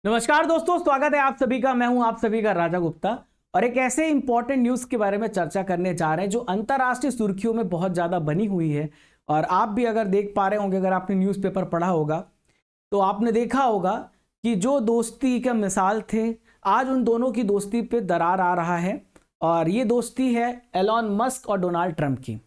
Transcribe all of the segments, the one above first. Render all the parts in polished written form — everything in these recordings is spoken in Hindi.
नमस्कार दोस्तों, स्वागत है आप सभी का। मैं हूं आप सभी का राजा गुप्ता और एक ऐसे इंपॉर्टेंट न्यूज़ के बारे में चर्चा करने जा रहे हैं जो अंतर्राष्ट्रीय सुर्खियों में बहुत ज़्यादा बनी हुई है। और आप भी अगर देख पा रहे होंगे, अगर आपने न्यूज़पेपर पढ़ा होगा तो आपने देखा होगा कि जो दोस्ती का मिसाल थे, आज उन दोनों की दोस्ती पे दरार आ रहा है। और ये दोस्ती है एलॉन मस्क और डोनाल्ड ट्रंप की।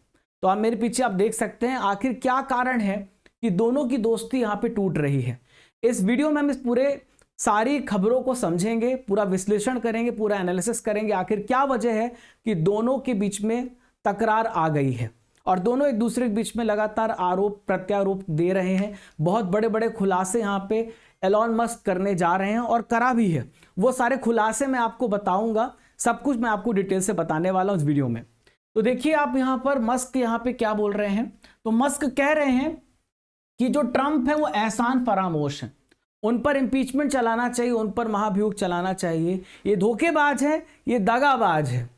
तो आप मेरे पीछे आप देख सकते हैं आखिर क्या कारण है कि दोनों की दोस्ती यहाँ पे टूट रही है। इस वीडियो में हम इस पूरे सारी खबरों को समझेंगे, पूरा विश्लेषण करेंगे, पूरा एनालिसिस करेंगे आखिर क्या वजह है कि दोनों के बीच में तकरार आ गई है और दोनों एक दूसरे के बीच में लगातार आरोप प्रत्यारोप दे रहे हैं। बहुत बड़े बड़े खुलासे यहाँ पे एलॉन मस्क करने जा रहे हैं और करा भी है। वो सारे खुलासे मैं आपको बताऊंगा, सब कुछ मैं आपको डिटेल से बताने वाला हूं इस वीडियो में। तो देखिए आप यहाँ पर मस्क यहाँ पे क्या बोल रहे हैं। तो मस्क कह रहे हैं कि जो ट्रंप है वो एहसान फरामोश है, उन पर इंपीचमेंट चलाना चाहिए, उन पर महाभियोग चलाना चाहिए। ये धोखेबाज है, ये दगाबाज है।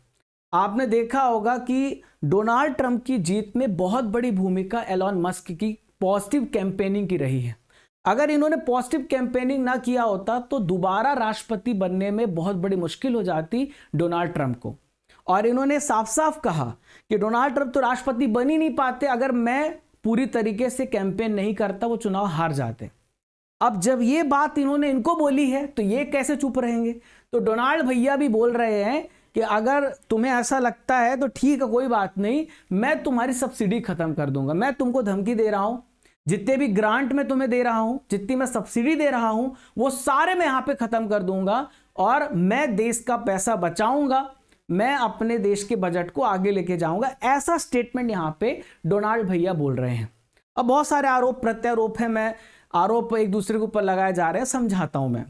आपने देखा होगा कि डोनाल्ड ट्रंप की जीत में बहुत बड़ी भूमिका एलॉन मस्क की पॉजिटिव कैंपेनिंग की रही है। अगर इन्होंने पॉजिटिव कैंपेनिंग ना किया होता तो दोबारा राष्ट्रपति बनने में बहुत बड़ी मुश्किल हो जाती डोनाल्ड ट्रंप को। और इन्होंने साफ साफ कहा कि डोनाल्ड ट्रंप तो राष्ट्रपति बन ही नहीं पाते, अगर मैं पूरी तरीके से कैंपेन नहीं करता वो चुनाव हार जाते। अब जब ये बात इन्होंने इनको बोली है तो ये कैसे चुप रहेंगे। तो डोनाल्ड भैया भी बोल रहे हैं कि अगर तुम्हें ऐसा लगता है तो ठीक है, कोई बात नहीं, मैं तुम्हारी सब्सिडी खत्म कर दूंगा। मैं तुमको धमकी दे रहा हूं, जितने भी ग्रांट मैं तुम्हें दे रहा हूं, जितनी मैं सब्सिडी दे रहा हूं, वो सारे मैं यहां पे खत्म कर दूंगा और मैं देश का पैसा बचाऊंगा, मैं अपने देश के बजट को आगे लेके जाऊंगा। ऐसा स्टेटमेंट यहां पे डोनाल्ड भैया बोल रहे हैं। अब बहुत सारे आरोप प्रत्यारोप है, मैं आरोप एक दूसरे के ऊपर लगाए जा रहे हैं, समझाता हूं मैं।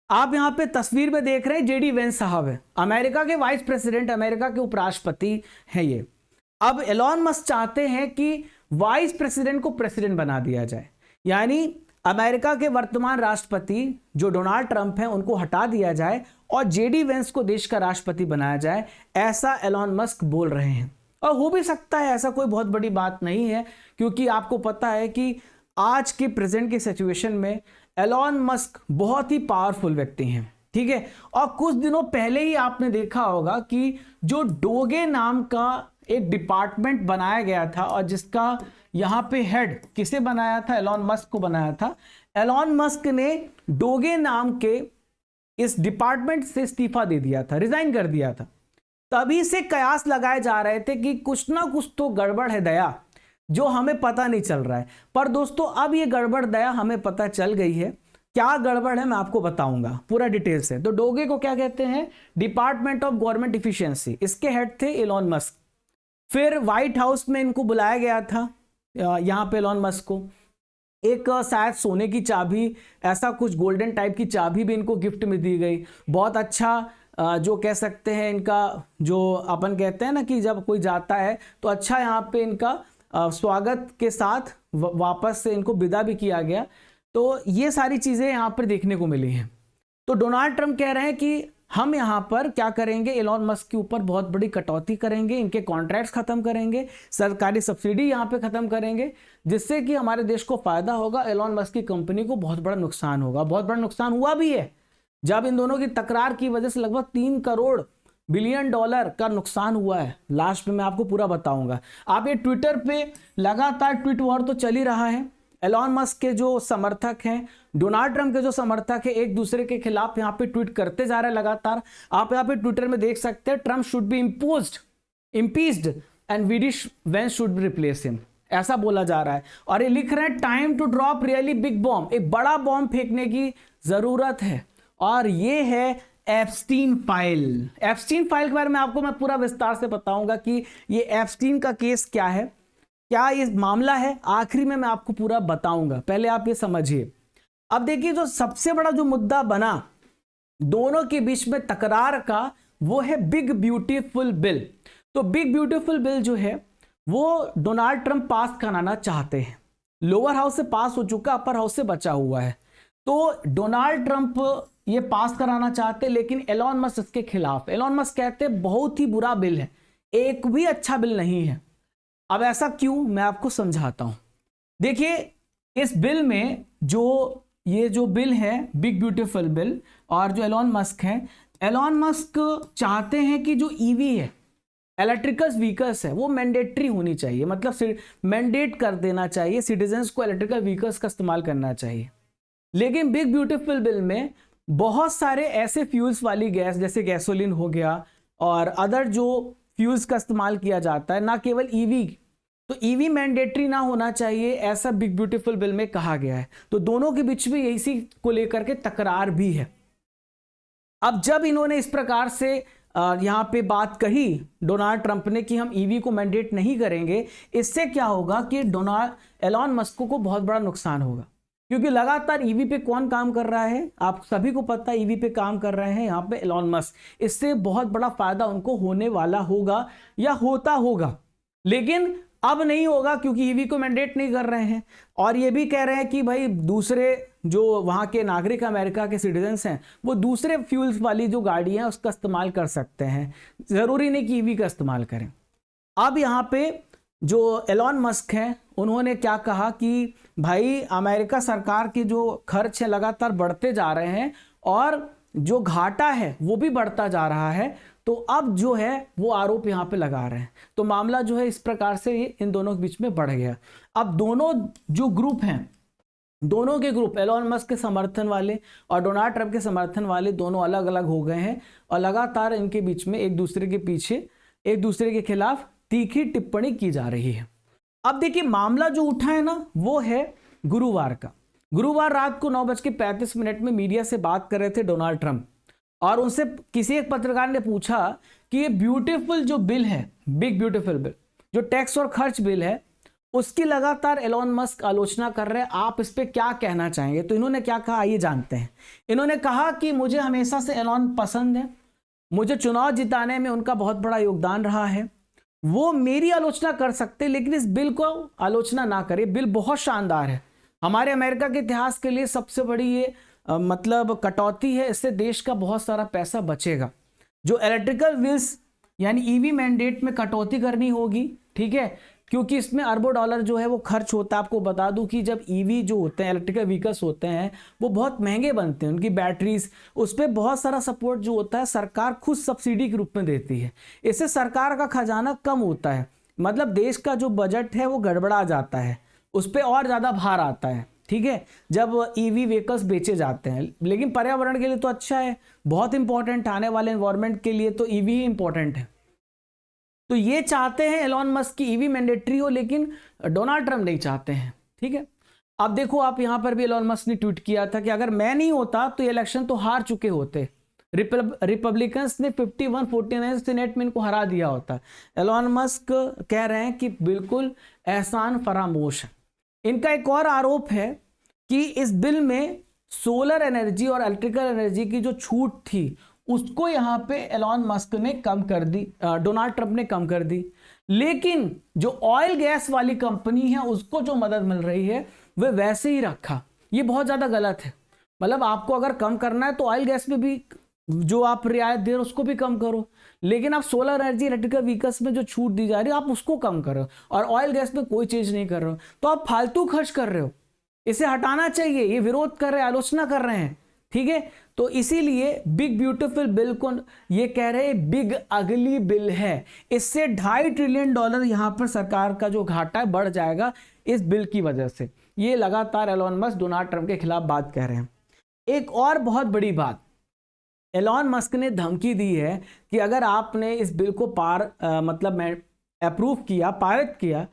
आप यहां पे तस्वीर में देख रहे हैं जेडी वेंस साहब है, अमेरिका के वाइस प्रेसिडेंट, अमेरिका के उपराष्ट्रपति हैं ये। अब एलॉन मस्क चाहते हैं कि वाइस प्रेसिडेंट को प्रेसिडेंट बना दिया जाए, यानी अमेरिका के वर्तमान राष्ट्रपति जो डोनाल्ड ट्रंप हैं उनको हटा दिया जाए और जेडी वेंस को देश का राष्ट्रपति बनाया जाए, ऐसा एलॉन मस्क बोल रहे हैं। और हो भी सकता है, ऐसा कोई बहुत बड़ी बात नहीं है, क्योंकि आपको पता है कि आज के प्रेजेंट के सिचुएशन में एलॉन मस्क बहुत ही पावरफुल व्यक्ति हैं, ठीक है। और कुछ दिनों पहले ही आपने देखा होगा कि जो डोगे नाम का एक डिपार्टमेंट बनाया गया था और जिसका यहां पे हेड किसे बनाया था, एलॉन मस्क को बनाया था। एलॉन मस्क ने डोगे नाम के इस डिपार्टमेंट से इस्तीफा दे दिया था, रिजाइन कर दिया था। तभी से कयास लगाए जा रहे थे कि कुछ ना कुछ तो गड़बड़ है दया, जो हमें पता नहीं चल रहा है। पर दोस्तों अब ये गड़बड़ दया हमें पता चल गई है। क्या गड़बड़ है मैं आपको बताऊंगा पूरा डिटेल से। तो डोगे को क्या कहते हैं, डिपार्टमेंट ऑफ गवर्नमेंट इफिशियंसी, इसके हेड थे एलॉन मस्क। फिर व्हाइट हाउस में इनको बुलाया गया था, यहां पे एलॉन मस्क को एक शायद सोने की चाबी, ऐसा कुछ गोल्डन टाइप की चाबी भी इनको गिफ्ट में दी गई। बहुत अच्छा जो कह सकते हैं इनका, जो अपन कहते हैं ना कि जब कोई जाता है तो अच्छा यहाँ पे इनका स्वागत के साथ वापस से इनको विदा भी किया गया। तो ये सारी चीजें यहाँ पर देखने को मिली हैं। तो डोनाल्ड ट्रंप कह रहे हैं कि हम यहाँ पर क्या करेंगे, एलॉन मस्क के ऊपर बहुत बड़ी कटौती करेंगे, इनके कॉन्ट्रैक्ट्स खत्म करेंगे, सरकारी सब्सिडी यहाँ पे खत्म करेंगे, जिससे कि हमारे देश को फायदा होगा, एलॉन मस्क की कंपनी को बहुत बड़ा नुकसान होगा। बहुत बड़ा नुकसान हुआ भी है, जब इन दोनों की तकरार की वजह से लगभग 3 करोड़ बिलियन डॉलर का नुकसान हुआ है। लास्ट में मैं आपको पूरा बताऊंगा। आप ये ट्विटर पे लगातार ट्वीट वॉर तो चल ही रहा है। एलॉन मस्क के जो समर्थक हैं, डोनाल्ड ट्रंप के जो समर्थक हैं, एक दूसरे के खिलाफ यहाँ पे ट्वीट करते जा रहे हैं लगातार। आप यहाँ पे ट्विटर में देख सकते हैं, Trump should be impeached and JD Vance should be replace him, ऐसा बोला जा रहा है। और ये लिख रहे हैं time to drop really big bomb, एक बड़ा बॉम्ब फेंकने की जरूरत है। और ये है एप्स्टीन फाइल। एप्स्टीन फाइल के बारे में आपको मैं पूरा विस्तार से बताऊंगा कि ये एप्स्टीन का केस क्या है, क्या ये मामला है, आखिरी में मैं आपको पूरा बताऊंगा। पहले आप ये समझिए। अब देखिए, जो सबसे बड़ा जो मुद्दा बना दोनों के बीच में तकरार का, वो है बिग ब्यूटीफुल बिल। तो बिग ब्यूटीफुल बिल जो है वो डोनाल्ड ट्रंप पास कराना चाहते हैं। लोअर हाउस से पास हो चुका, अपर हाउस से बचा हुआ है। तो डोनाल्ड ट्रंप ये पास कराना चाहते, लेकिन एलॉन मस्क इसके खिलाफ। एलॉन मस्क कहते बहुत ही बुरा बिल है, एक भी अच्छा बिल नहीं है। अब ऐसा क्यों, मैं आपको समझाता हूं। देखिए, इस बिल में जो ये जो बिल है बिग ब्यूटीफुल बिल, और जो एलॉन मस्क है, एलॉन मस्क चाहते हैं कि जो ईवी है, इलेक्ट्रिकल व्हीकल्स है, वो मैंडेटरी होनी चाहिए, मतलब मैंडेट कर देना चाहिए, सिटीजन्स को इलेक्ट्रिकल व्हीकल्स का इस्तेमाल करना चाहिए। लेकिन बिग ब्यूटीफुल बिल में बहुत सारे ऐसे फ्यूल्स वाली गैस जैसे गैसोलीन हो गया और अदर जो फ्यूल्स का इस्तेमाल किया जाता है, ना केवल ईवी, तो ईवी मैंडेटरी ना होना चाहिए, ऐसा बिग ब्यूटीफुल बिल में कहा गया है। तो दोनों के बीच में इसी को लेकर के तकरार भी है। अब जब इन्होंने इस प्रकार से यहाँ पे बात कही डोनाल्ड ट्रंप ने कि हम ईवी को मैंडेट नहीं करेंगे, इससे क्या होगा कि एलॉन मस्क को बहुत बड़ा नुकसान होगा, क्योंकि लगातार ईवी पे कौन काम कर रहा है, आप सभी को पता है ईवी पे काम कर रहे हैं यहाँ पे एलॉन मस्क। इससे बहुत बड़ा फायदा उनको होने वाला होगा या होता होगा, लेकिन अब नहीं होगा क्योंकि ईवी को मैंडेट नहीं कर रहे हैं। और ये भी कह रहे हैं कि भाई दूसरे जो वहाँ के नागरिक अमेरिका के सिटीजन्स हैं वो दूसरे फ्यूल्स वाली जो गाड़ी हैं उसका इस्तेमाल कर सकते हैं, ज़रूरी नहीं कि ईवी का इस्तेमाल करें। अब यहाँ पे जो एलॉन मस्क हैं उन्होंने क्या कहा कि भाई अमेरिका सरकार के जो खर्च है लगातार बढ़ते जा रहे हैं और जो घाटा है वो भी बढ़ता जा रहा है, तो अब जो है वो आरोप यहाँ पे लगा रहे हैं। तो मामला जो है इस प्रकार से इन दोनों के बीच में बढ़ गया। अब दोनों जो ग्रुप हैं, दोनों के ग्रुप, एलॉन मस्क के समर्थन वाले और डोनाल्ड ट्रंप के समर्थन वाले, दोनों अलग अलग हो गए हैं और लगातार इनके बीच में एक दूसरे के पीछे, एक दूसरे के खिलाफ तीखी टिप्पणी की जा रही है। अब देखिए मामला जो उठा है ना वो है गुरुवार का। गुरुवार रात को 9:35 में मीडिया से बात कर रहे थे डोनाल्ड ट्रंप, और उनसे किसी एक पत्रकार ने पूछा कि ये ब्यूटीफुल जो बिल है, बिग ब्यूटीफुल बिल, जो टैक्स और खर्च बिल है, उसकी लगातार एलॉन मस्क आलोचना कर रहे हैं, आप इस पे क्या कहना चाहेंगे। तो इन्होंने क्या कहा आइए जानते हैं। इन्होंने कहा कि मुझे हमेशा से एलॉन पसंद है, मुझे चुनाव जिताने में उनका बहुत बड़ा योगदान रहा है, वो मेरी आलोचना कर सकते लेकिन इस बिल को आलोचना ना करें, बिल बहुत शानदार है, हमारे अमेरिका के इतिहास के लिए सबसे बड़ी ये मतलब कटौती है, इससे देश का बहुत सारा पैसा बचेगा। जो इलेक्ट्रिकल व्हील्स यानी ईवी मैंडेट में कटौती करनी होगी, ठीक है, क्योंकि इसमें अरबों डॉलर जो है वो खर्च होता है। आपको बता दूं कि जब ईवी जो होते हैं, इलेक्ट्रिकल व्हीकल्स होते हैं, वो बहुत महंगे बनते हैं, उनकी बैटरीज, उस पर बहुत सारा सपोर्ट जो होता है सरकार खुद सब्सिडी के रूप में देती है। इससे सरकार का खजाना कम होता है, मतलब देश का जो बजट है वो गड़बड़ा जाता है, उस पर और ज़्यादा भार आता है, ठीक है, जब ईवी व्हीकल्स बेचे जाते हैं। लेकिन पर्यावरण के लिए तो अच्छा है, बहुत इंपॉर्टेंट, आने वाले एनवायरनमेंट के लिए तो ईवी ही इंपॉर्टेंट है। तो ये चाहते हैं एलॉन मस्क की ईवी मैंडेटरी हो, लेकिन डोनाल्ड ट्रंप नहीं चाहते हैं, ठीक है। अब देखो आप यहां पर भी एलॉन मस्क ने ट्वीट किया था कि अगर मैं नहीं होता तो ये इलेक्शन तो हार चुके होते, रिपब्लिकन्स ने 51-49 सीनेट में इनको हरा दिया होता। एलॉन मस्क कह रहे हैं कि बिल्कुल एहसान फरामोश है। इनका एक और आरोप है कि इस बिल में सोलर एनर्जी और इलेक्ट्रिकल एनर्जी की जो छूट थी उसको यहाँ पे एलॉन मस्क ने कम कर दी, डोनाल्ड ट्रंप ने कम कर दी, लेकिन जो ऑयल गैस वाली कंपनी है उसको जो मदद मिल रही है वह वैसे ही रखा। ये बहुत ज़्यादा गलत है। मतलब आपको अगर कम करना है तो ऑयल गैस में भी जो आप रियायत दे रहे हो उसको भी कम करो, लेकिन आप सोलर एनर्जी इलेक्ट्रिकल व्हीकल्स में जो छूट दी जा रही है आप उसको कम करो, और ऑयल गैस में कोई चीज़ नहीं कर रहे हो, तो आप फालतू खर्च कर रहे हो। इसे हटाना चाहिए, ये विरोध कर रहे हैं, आलोचना कर रहे हैं, ठीक है। तो इसीलिए बिग ब्यूटीफुल बिल को ये कह रहे हैं बिग अगली बिल है, इससे $2.5 ट्रिलियन यहां पर सरकार का जो घाटा है बढ़ जाएगा इस बिल की वजह से। ये लगातार एलॉन मस्क डोनाल्ड ट्रंप के खिलाफ बात कह रहे हैं। एक और बहुत बड़ी बात, एलॉन मस्क ने धमकी दी है कि अगर आपने इस बिल को अप्रूव किया, पारित किया,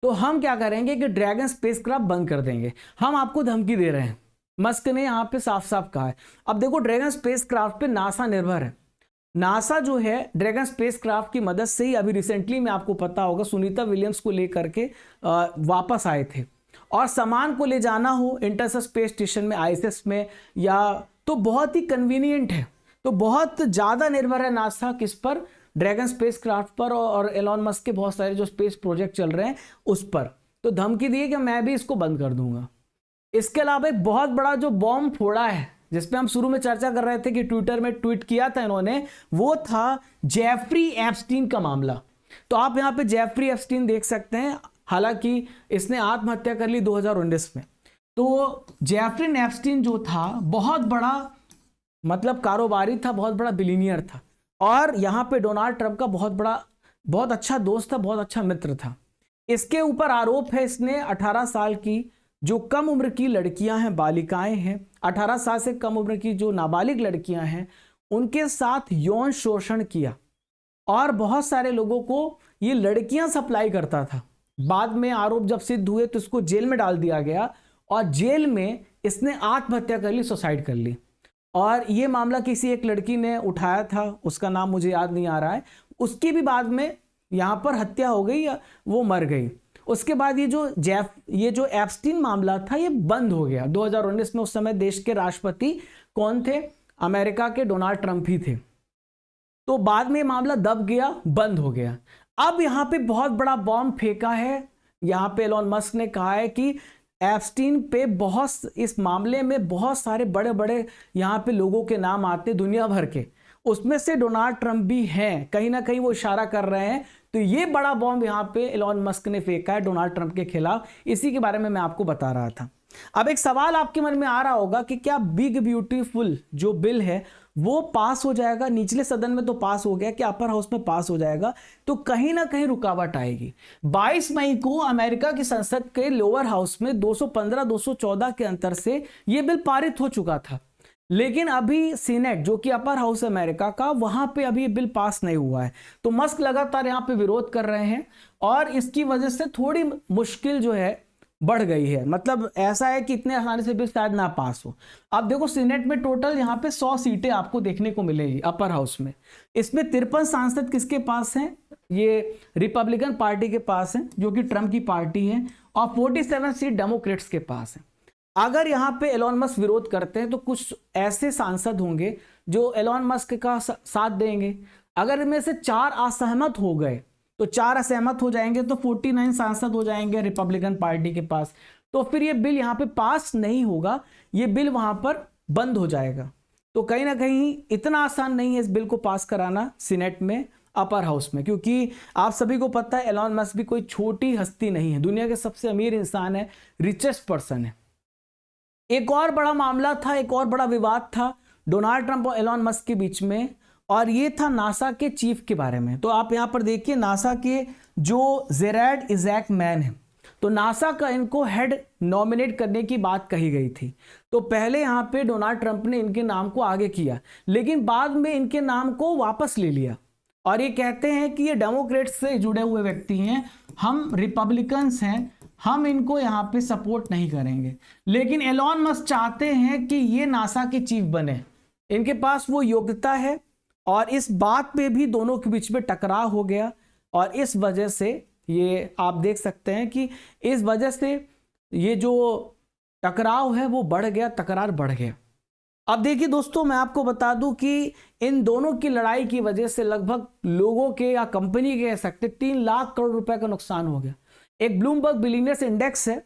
तो हम क्या करेंगे कि ड्रैगन स्पेसक्राफ्ट बंद कर देंगे, हम आपको धमकी दे रहे हैं। मस्क ने यहाँ पे साफ साफ कहा है। अब देखो ड्रैगन स्पेसक्राफ्ट पे नासा निर्भर है। नासा जो है ड्रैगन स्पेसक्राफ्ट की मदद से ही अभी रिसेंटली में आपको पता होगा सुनीता विलियम्स को लेकर के वापस आए थे, और सामान को ले जाना हो इंटरनेशनल स्पेस स्टेशन में, ISS में, या तो बहुत ही कन्वीनियंट है। तो बहुत ज़्यादा निर्भर है नासा किस पर, ड्रैगन स्पेसक्राफ्ट पर, और एलॉन मस्क के बहुत सारे जो स्पेस प्रोजेक्ट चल रहे हैं उस पर। तो धमकी दी है कि मैं भी इसको बंद कर दूंगा। इसके अलावा एक बहुत बड़ा जो बॉम्ब फोड़ा है, जिसपे हम शुरू में चर्चा कर रहे थे कि ट्विटर में ट्वीट किया था इन्होंने, वो था जेफरी एप्स्टीन का मामला। तो आप यहाँ पे जेफरी एप्स्टीन देख सकते हैं, हालांकि इसने आत्महत्या कर ली 2019 में। तो जेफरी एप्स्टीन जो था बहुत बड़ा मतलब कारोबारी था, बहुत बड़ा बिलीनियर था, और यहाँ पे डोनाल्ड ट्रंप का बहुत अच्छा दोस्त था, बहुत अच्छा मित्र था। इसके ऊपर आरोप है इसने 18 साल की जो कम उम्र की लड़कियां हैं, बालिकाएं हैं, 18 साल से कम उम्र की जो नाबालिग लड़कियां हैं, उनके साथ यौन शोषण किया और बहुत सारे लोगों को ये लड़कियां सप्लाई करता था। बाद में आरोप जब सिद्ध हुए तो इसको जेल में डाल दिया गया और जेल में इसने आत्महत्या कर ली, सुसाइड कर ली। और ये मामला किसी एक लड़की ने उठाया था, उसका नाम मुझे याद नहीं आ रहा है, उसकी भी बाद में यहाँ पर हत्या हो गई या वो मर गई। उसके बाद ये जो एप्स्टीन मामला था ये बंद हो गया 2019 में। उस समय देश के राष्ट्रपति कौन थे? अमेरिका के डोनाल्ड ट्रंप ही थे। तो बाद में मामला दब गया, बंद हो गया। अब यहाँ पे बहुत बड़ा बॉम्ब फेंका है। यहाँ पे एलोन मस्क ने कहा है कि एप्स्टीन पे इस मामले में बहुत सारे बड़े बड़े यहाँ पे लोगों के नाम आते दुनिया भर के, उसमें से डोनाल्ड ट्रंप भी हैं, कहीं ना कहीं वो इशारा कर रहे हैं। तो ये बड़ा बॉम्ब यहाँ पे एलोन मस्क ने फेंका है डोनाल्ड ट्रंप के खिलाफ। इसी के बारे में मैं आपको बता रहा था। अब एक सवाल आपके मन में आ रहा होगा कि क्या बिग ब्यूटीफुल जो बिल है वो पास हो जाएगा? निचले सदन में तो पास हो गया, क्या अपर हाउस में पास हो जाएगा? तो कहीं ना कहीं रुकावट आएगी। 22 मई को अमेरिका की संसद के लोअर हाउस में 215-214 के अंतर से यह बिल पारित हो चुका था, लेकिन अभी सीनेट जो कि अपर हाउस अमेरिका का, वहां पे अभी बिल पास नहीं हुआ है। तो मस्क लगातार यहां पे विरोध कर रहे हैं और इसकी वजह से थोड़ी मुश्किल जो है बढ़ गई है। मतलब ऐसा है कि इतने आसानी से बिल शायद ना पास हो। अब देखो सीनेट में टोटल यहाँ पे 100 सीटें आपको देखने को मिलेगी अपर हाउस में। इसमें 53 सांसद किसके पास हैं? ये रिपब्लिकन पार्टी के पास हैं, जो कि ट्रंप की पार्टी है, और 47 सीट डेमोक्रेट्स के पास है। अगर यहाँ पे एलोन मस्क विरोध करते हैं तो कुछ ऐसे सांसद होंगे जो एलोन मस्क का साथ देंगे। अगर इनमें से 4 असहमत हो गए तो 4 असहमत हो जाएंगे तो 49 सांसद हो जाएंगे रिपब्लिकन पार्टी के पास। तो फिर ये बिल यहाँ पे पास नहीं होगा, ये बिल वहां पर बंद हो जाएगा। तो कहीं ना कहीं इतना आसान नहीं है इस बिल को पास कराना सीनेट में, अपर हाउस में, क्योंकि आप सभी को पता है एलोन मस्क भी कोई छोटी हस्ती नहीं है, दुनिया के सबसे अमीर इंसान है, रिचेस्ट पर्सन है। एक और बड़ा मामला था, एक और बड़ा विवाद था डोनाल्ड ट्रंप और एलोन मस्क के बीच में, और ये था नासा के चीफ के बारे में। तो आप यहां पर देखिए नासा के जो जेरेड इजैक मैन है, तो नासा का इनको हेड नॉमिनेट करने की बात कही गई थी। तो पहले यहां पे डोनाल्ड ट्रंप ने इनके नाम को आगे किया, लेकिन बाद में इनके नाम को वापस ले लिया और ये कहते हैं कि ये डेमोक्रेट्स से जुड़े हुए व्यक्ति हैं, हम रिपब्लिकन्स हैं, हम इनको यहाँ पे सपोर्ट नहीं करेंगे। लेकिन एलोन मस्क चाहते हैं कि ये नासा के चीफ बने, इनके पास वो योग्यता है, और इस बात पे भी दोनों के बीच में टकराव हो गया। और इस वजह से ये आप देख सकते हैं कि इस वजह से ये जो टकराव है वो बढ़ गया, तकरार बढ़ गया। अब देखिए दोस्तों, मैं आपको बता दूं कि इन दोनों की लड़ाई की वजह से लगभग लोगों के या कंपनी के कह सकते 3 लाख करोड़ रुपए का नुकसान हो गया। एक ब्लूमबर्ग बिलियनियर्स इंडेक्स है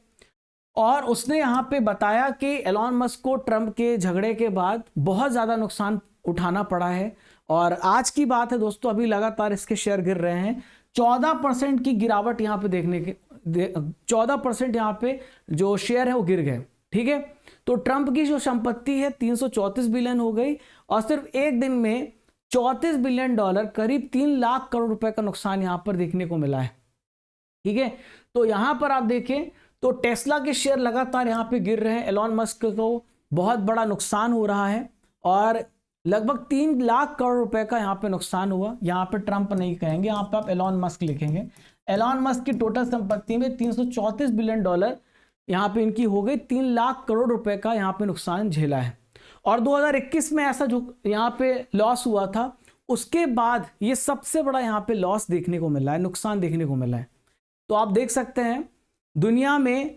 और उसने यहाँ पे बताया कि एलोन मस्क को ट्रंप के झगड़े के बाद बहुत ज़्यादा नुकसान उठाना पड़ा है। और आज की बात है दोस्तों, अभी लगातार इसके शेयर गिर रहे हैं। 14% की गिरावट यहाँ पे देखने के 14% यहाँ पे जो शेयर है वो गिर गए। ठीक है, तो ट्रंप की जो संपत्ति है 334 बिलियन हो गई और सिर्फ एक दिन में $34 बिलियन, करीब 3 लाख करोड़ रुपए का नुकसान यहाँ पर देखने को मिला है। ठीक है, तो यहां पर आप देखें तो टेस्ला के शेयर लगातार यहां पे गिर रहे हैं। एलोन मस्क को बहुत बड़ा नुकसान हो रहा है और लगभग 3 लाख करोड़ रुपए का यहां पे नुकसान हुआ। यहां पे ट्रंप नहीं कहेंगे, यहां पे आप एलोन मस्क लिखेंगे। एलोन मस्क की टोटल संपत्ति में 334 बिलियन डॉलर यहां पे इनकी हो गई, 3 लाख करोड़ रुपए का यहां पे नुकसान झेला है। और 2021 में ऐसा जो यहां पे लॉस हुआ था, उसके बाद ये सबसे बड़ा यहां पे लॉस देखने को मिला है, नुकसान देखने को मिला है। तो आप देख सकते हैं दुनिया में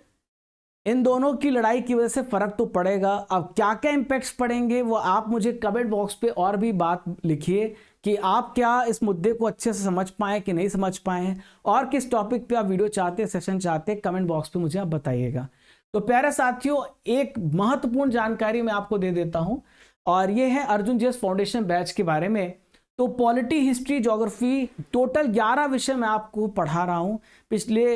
इन दोनों की लड़ाई की वजह से फर्क तो पड़ेगा। अब क्या क्या इंपैक्ट्स पड़ेंगे वो आप मुझे कमेंट बॉक्स पे और भी बात लिखिए कि आप क्या इस मुद्दे को अच्छे से समझ पाए कि नहीं समझ पाए हैं, और किस टॉपिक पे आप वीडियो चाहते हैं, सेशन चाहते हैं, कमेंट बॉक्स पे मुझे आप बताइएगा। तो प्यारे साथियों, एक महत्वपूर्ण जानकारी मैं आपको दे देता हूं, और ये है अर्जुन जेएस फाउंडेशन बैच के बारे में। तो पॉलिटी, हिस्ट्री, ज्योग्राफी, टोटल 11 विषय मैं आपको पढ़ा रहा हूं पिछले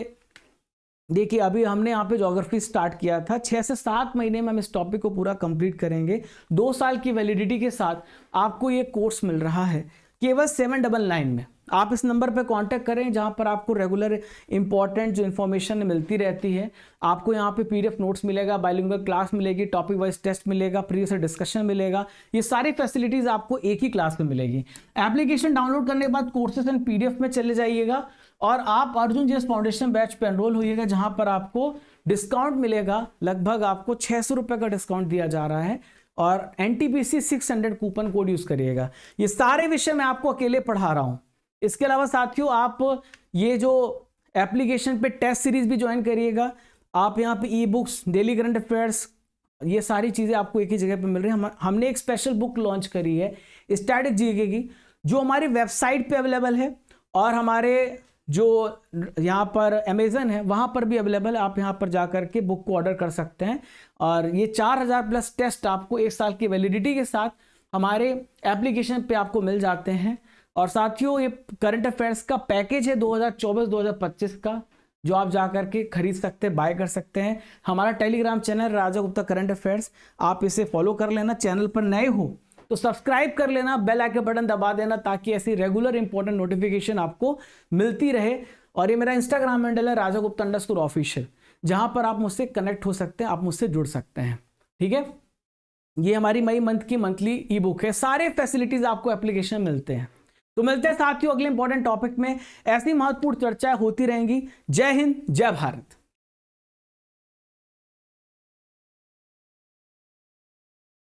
देखिए अभी हमने यहाँ पे ज्योग्राफी स्टार्ट किया था, 6 से 7 महीने में हम इस टॉपिक को पूरा कंप्लीट करेंगे। 2 साल की वैलिडिटी के साथ आपको ये कोर्स मिल रहा है केवल 799 में। आप इस नंबर पर कांटेक्ट करें जहाँ पर आपको रेगुलर इंपॉर्टेंट जो इन्फॉर्मेशन मिलती रहती है। आपको यहाँ पे पीडीएफ नोट्स मिलेगा, बाइलिंगुअल क्लास मिलेगी, टॉपिक वाइज टेस्ट मिलेगा, प्रीवियस डिस्कशन मिलेगा। ये सारी फैसिलिटीज़ आपको एक ही क्लास में मिलेगी। एप्लीकेशन डाउनलोड करने के बाद कोर्सेज एंड पीडीएफ में चले जाइएगा और आप अर्जुन जीएस फाउंडेशन बैच पे एनरोल होइएगा, जहाँ पर आपको डिस्काउंट मिलेगा। लगभग आपको 600 रुपये का डिस्काउंट दिया जा रहा है और एनटीपीसी 600 कूपन कोड यूज़ करिएगा। ये सारे विषय मैं आपको अकेले पढ़ा रहा हूँ। इसके अलावा साथियों आप ये जो एप्लीकेशन पे टेस्ट सीरीज भी ज्वाइन करिएगा। आप यहाँ पे e books, daily current affairs, ये सारी चीज़ें आपको एक ही जगह पे मिल रही है। हमने एक स्पेशल बुक लॉन्च करी है स्टैटिक जीके की, जो हमारी वेबसाइट पे अवेलेबल है और हमारे जो यहाँ पर अमेजन है वहाँ पर भी अवेलेबल है। आप यहाँ पर जा कर के बुक को ऑर्डर कर सकते हैं और ये 4000 प्लस टेस्ट आपको 1 साल की वैलिडिटी के साथ हमारे एप्लीकेशन पे आपको मिल जाते हैं। और साथियों ये करंट अफेयर्स का पैकेज है 2024-2025 का, जो आप जा कर के खरीद सकते हैं, बाय कर सकते हैं। हमारा टेलीग्राम चैनल राजा गुप्ता करंट अफेयर्स, आप इसे फॉलो कर लेना। चैनल पर नए हो तो सब्सक्राइब कर लेना, बेल आइकन बटन दबा देना ताकि ऐसी रेगुलर इंपॉर्टेंट नोटिफिकेशन आपको मिलती रहे। और ये मेरा इंस्टाग्राम हैंडल है राजा गुप्ता _ऑफिशियल, जहां पर आप मुझसे कनेक्ट हो सकते हैं, आप मुझसे जुड़ सकते हैं। ठीक है, ये हमारी मई मंथ की मंथली ई बुक है। सारे फैसिलिटीज आपको एप्लीकेशन मिलते हैं। तो मिलते हैं साथियों अगले इंपॉर्टेंट टॉपिक में। ऐसी महत्वपूर्ण चर्चाएं होती रहेंगी। जय हिंद, जय भारत।